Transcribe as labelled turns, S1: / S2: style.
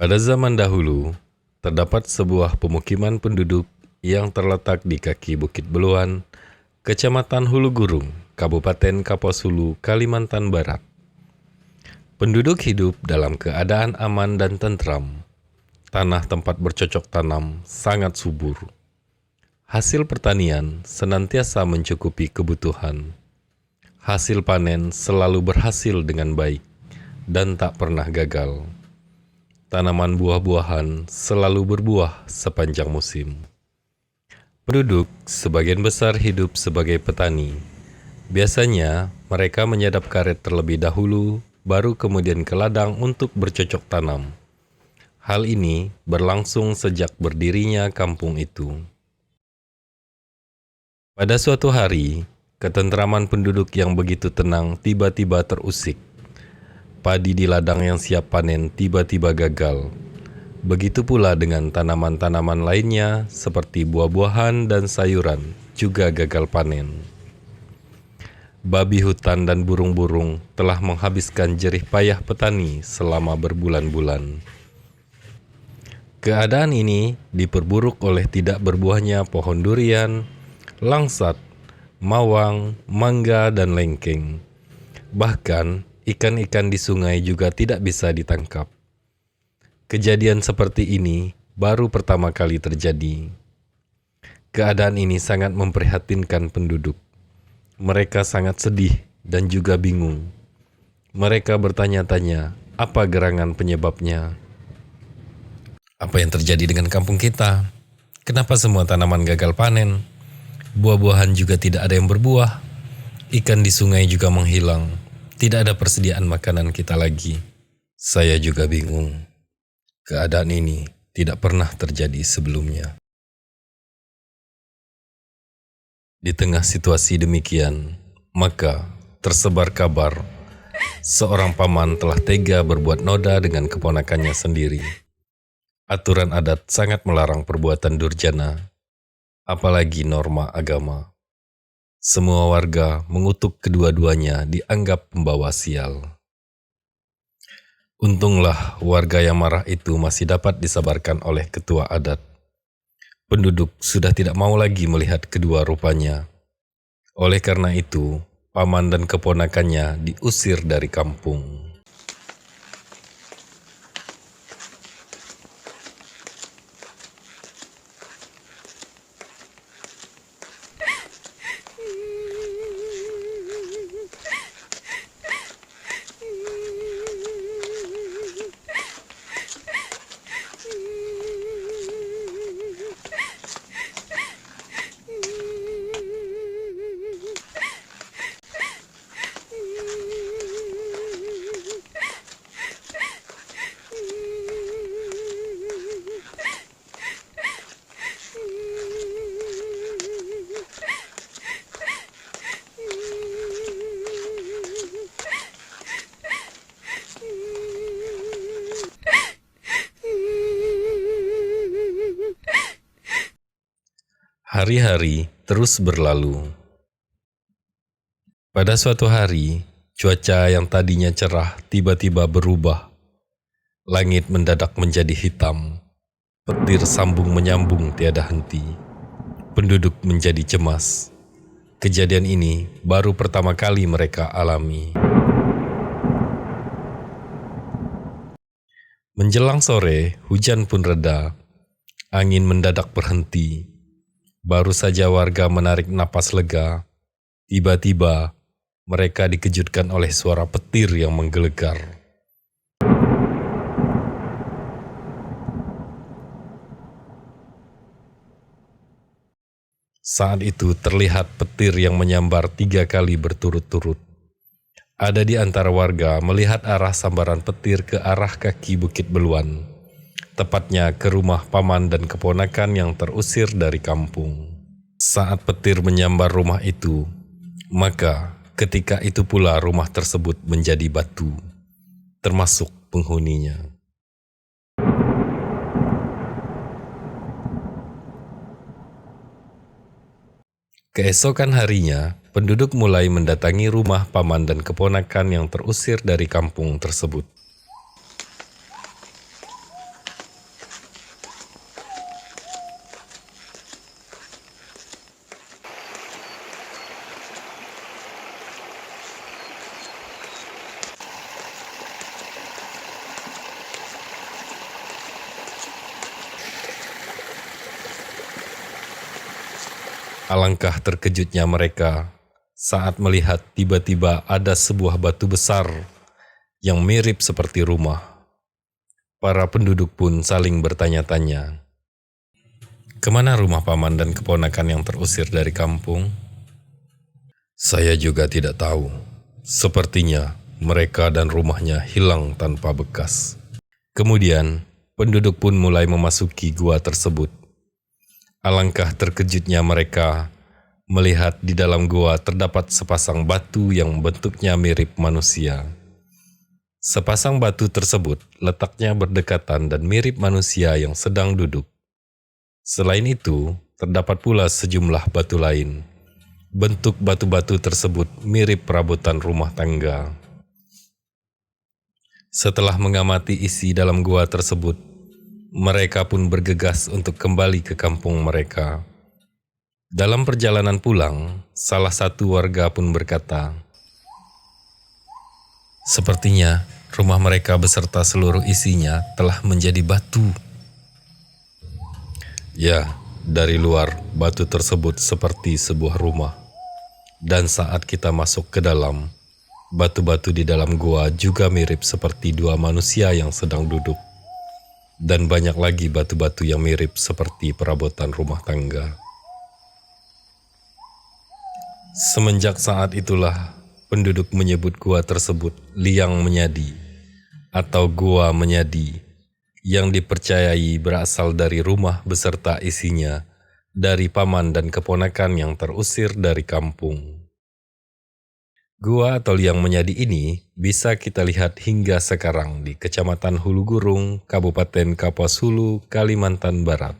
S1: Pada zaman dahulu, terdapat sebuah pemukiman penduduk yang terletak di kaki Bukit Beluan, Kecamatan Hulu Gurung, Kabupaten Kapuas Hulu, Kalimantan Barat. Penduduk hidup dalam keadaan aman dan tentram. Tanah tempat bercocok tanam sangat subur. Hasil pertanian senantiasa mencukupi kebutuhan. Hasil panen selalu berhasil dengan baik dan tak pernah gagal. Tanaman buah-buahan selalu berbuah sepanjang musim. Penduduk sebagian besar hidup sebagai petani. Biasanya mereka menyadap karet terlebih dahulu, baru kemudian ke ladang untuk bercocok tanam. Hal ini berlangsung sejak berdirinya kampung itu. Pada suatu hari, ketentraman penduduk yang begitu tenang tiba-tiba terusik. Padi di ladang yang siap panen tiba-tiba gagal. Begitu pula dengan tanaman-tanaman lainnya seperti buah-buahan dan sayuran juga gagal panen. Babi hutan dan burung-burung telah menghabiskan jerih payah petani selama berbulan-bulan. Keadaan ini diperburuk oleh tidak berbuahnya pohon durian, langsat, mawang, mangga, dan lengkeng. Bahkan ikan-ikan di sungai juga tidak bisa ditangkap. Kejadian seperti ini baru pertama kali terjadi. Keadaan ini sangat memprihatinkan penduduk. Mereka sangat sedih dan juga bingung. Mereka bertanya-tanya, apa gerangan penyebabnya? Apa yang terjadi dengan kampung kita? Kenapa semua tanaman gagal panen? Buah-buahan juga tidak ada yang berbuah. Ikan di sungai juga menghilang. Tidak ada persediaan makanan kita lagi. Saya juga bingung. Keadaan ini tidak pernah terjadi sebelumnya. Di tengah situasi demikian, maka tersebar kabar seorang paman telah tega berbuat noda dengan keponakannya sendiri. Aturan adat sangat melarang perbuatan durjana, apalagi norma agama. Semua warga mengutuk kedua-duanya dianggap pembawa sial. Untunglah warga yang marah itu masih dapat disabarkan oleh ketua adat. Penduduk sudah tidak mau lagi melihat kedua rupanya. Oleh karena itu, paman dan keponakannya diusir dari kampung. Hari-hari terus berlalu. Pada suatu hari, cuaca yang tadinya cerah tiba-tiba berubah. Langit mendadak menjadi hitam. Petir sambung menyambung tiada henti. Penduduk menjadi cemas. Kejadian ini baru pertama kali mereka alami. Menjelang sore, hujan pun reda. Angin mendadak berhenti. Baru saja warga menarik napas lega, tiba-tiba mereka dikejutkan oleh suara petir yang menggelegar. Saat itu terlihat petir yang menyambar 3 kali berturut-turut. Ada di antara warga melihat arah sambaran petir ke arah kaki Bukit Beluan. Tepatnya ke rumah paman dan keponakan yang terusir dari kampung. Saat petir menyambar rumah itu, maka ketika itu pula rumah tersebut menjadi batu, termasuk penghuninya. Keesokan harinya, penduduk mulai mendatangi rumah paman dan keponakan yang terusir dari kampung tersebut. Alangkah terkejutnya mereka saat melihat tiba-tiba ada sebuah batu besar yang mirip seperti rumah. Para penduduk pun saling bertanya-tanya, "Kemana rumah paman dan keponakan yang terusir dari kampung?" "Saya juga tidak tahu. Sepertinya mereka dan rumahnya hilang tanpa bekas." Kemudian, penduduk pun mulai memasuki gua tersebut. Alangkah terkejutnya mereka melihat di dalam gua terdapat sepasang batu yang bentuknya mirip manusia. Sepasang batu tersebut letaknya berdekatan dan mirip manusia yang sedang duduk. Selain itu, terdapat pula sejumlah batu lain. Bentuk batu-batu tersebut mirip perabotan rumah tangga. Setelah mengamati isi dalam gua tersebut, mereka pun bergegas untuk kembali ke kampung mereka. Dalam perjalanan pulang, salah satu warga pun berkata, "Sepertinya rumah mereka beserta seluruh isinya telah menjadi batu." Ya, dari luar batu tersebut seperti sebuah rumah. Dan saat kita masuk ke dalam, batu-batu di dalam gua juga mirip seperti dua manusia yang sedang duduk. Dan banyak lagi batu-batu yang mirip seperti perabotan rumah tangga. Semenjak saat itulah, penduduk menyebut gua tersebut Liang Menyadi, atau Gua Menyadi, yang dipercayai berasal dari rumah beserta isinya, dari paman dan keponakan yang terusir dari kampung. Gua atau Liang Menyadi ini bisa kita lihat hingga sekarang di Kecamatan Hulu Gurung, Kabupaten Kapuas Hulu, Kalimantan Barat.